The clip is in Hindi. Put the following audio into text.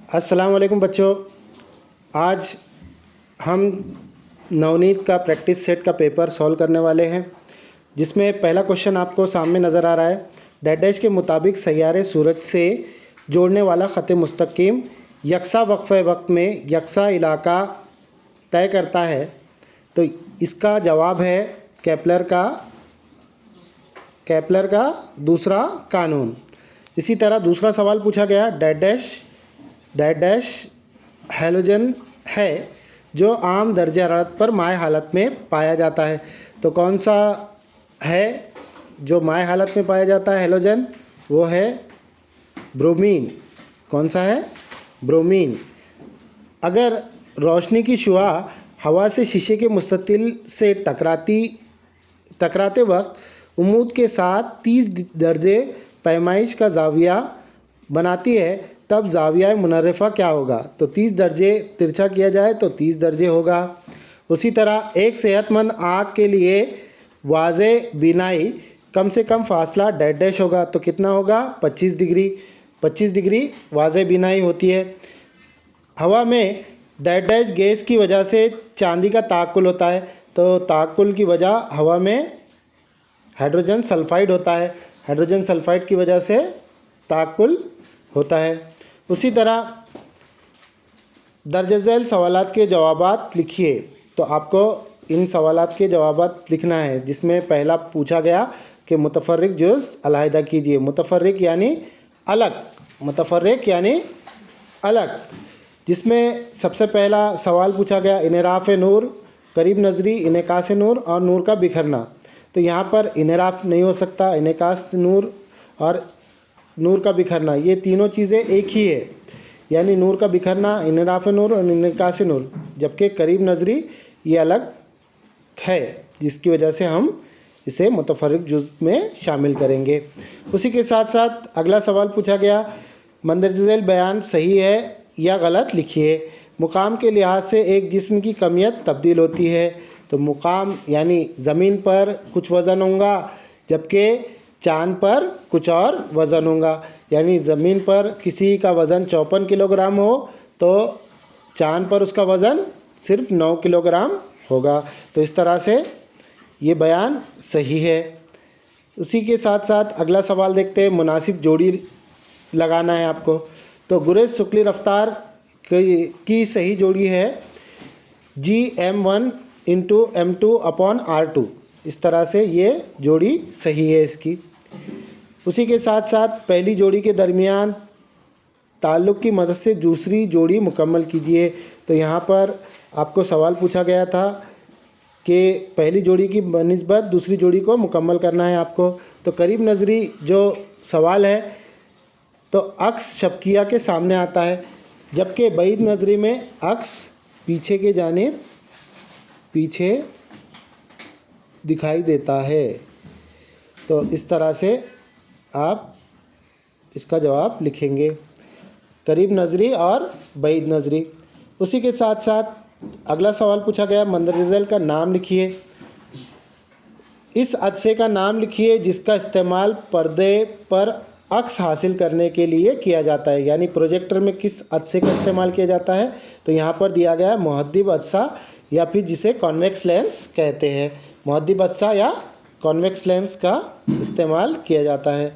अस्सलाम वालेकुम बच्चों। आज हम नवनीत का प्रैक्टिस सेट का पेपर सॉल्व करने वाले हैं, जिसमें पहला क्वेश्चन आपको सामने नज़र आ रहा है। डैश डैश के मुताबिक सैयारे सूरज से जोड़ने वाला ख़त मुस्तकीम यकसा वक्फ़े वक्त में यकसा इलाका तय करता है। तो इसका जवाब है केपलर का दूसरा कानून। इसी तरह दूसरा सवाल पूछा गया, डैश डैश हैलोजन है जो आम दर्जे हरारत पर माय हालत में पाया जाता है। तो कौन सा है जो माय हालत में पाया जाता है हैलोजन? वो है ब्रोमीन। कौन सा है? ब्रोमीन। अगर रोशनी की शुआ हवा से शीशे के मुस्ततिल से टकराते वक्त उम्मूद के साथ 30 दर्जे पैमाइश का जाविया बनाती है, तब जाविया मुनर्रफ़ा क्या होगा? तो 30 दर्जे तिरछा किया जाए तो 30 दर्जे होगा। उसी तरह एक सेहतमंद आँख के लिए वाज़े बीनाई कम से कम फासला डैश डैश होगा। तो कितना होगा? 25 डिग्री। 25 डिग्री वाज़े बीनाई होती है। हवा में डैश डैश गैस की वजह से चांदी का ताकुल होता है। तो ताकुल की वजह हवा में हाइड्रोजन सल्फाइड होता है। हाइड्रोजन सल्फाइड की वजह से ताकुल होता है। उसी तरह दर्ज झैल सवालात के जवाबात लिखिए। तो आपको इन सवालात के जवाबात लिखना है, जिसमें पहला पूछा गया कि मुतफर्रिक जुज़ अलहदा कीजिए। मुतफर्रिक यानी अलग, जिसमें सबसे पहला सवाल पूछा गया इनराफ़ नूर, करीब नज़री, इनेकास नूर और नूर का बिखरना। तो यहाँ पर इनराफ़ नहीं हो सकता, इनेकास नूर और नूर का बिखरना ये तीनों चीज़ें एक ही है, यानी नूर का बिखरना, इनराफ़ नूर और इनेकास नूर। जबकि करीब नज़री ये अलग है, जिसकी वजह से हम इसे मुतफर्रिक जुज़ में शामिल करेंगे। उसी के साथ साथ अगला सवाल पूछा गया, मंदरज झैल बयान सही है या गलत लिखिए। मुकाम के लिहाज से एक जिस्म की कमियत तब्दील होती है। तो मुकाम यानी ज़मीन पर कुछ वज़न होगा, जबकि चाँद पर कुछ और वज़न होगा। यानी ज़मीन पर किसी का वज़न 54 किलोग्राम हो तो चाँद पर उसका वज़न सिर्फ 9 किलोग्राम होगा। तो इस तरह से ये बयान सही है। उसी के साथ साथ अगला सवाल देखते हैं, मुनासिब जोड़ी लगाना है आपको। तो गुरेज शुक्ली रफ्तार की सही जोड़ी है GM1 × M2/R2। इस तरह से ये जोड़ी सही है इसकी। उसी के साथ साथ पहली जोड़ी के दरमियान ताल्लुक़ की मदद से दूसरी जोड़ी मुकम्मल कीजिए। तो यहाँ पर आपको सवाल पूछा गया था कि पहली जोड़ी की बनिस्बत दूसरी जोड़ी को मुकम्मल करना है आपको। तो करीब नज़री जो सवाल है तो अक्स शबकिया के सामने आता है, जबकि बईद नज़री में अक्स पीछे के जानिब पीछे दिखाई देता है। तो इस तरह से आप इसका जवाब लिखेंगे, करीब नज़री और बईद नज़री। उसी के साथ साथ अगला सवाल पूछा गया, मंदरज झैल का नाम लिखिए। इस अदसे का नाम लिखिए जिसका इस्तेमाल पर्दे पर अक्स हासिल करने के लिए किया जाता है। यानी प्रोजेक्टर में किस अदसे का इस्तेमाल किया जाता है? तो यहाँ पर दिया गया है मुहद्दिब अदसा, या फिर जिसे कॉन्वेक्स लेंस कहते हैं। मुहद्दिब अदसा या कॉन्वेक्स लेंस का इस्तेमाल किया जाता है।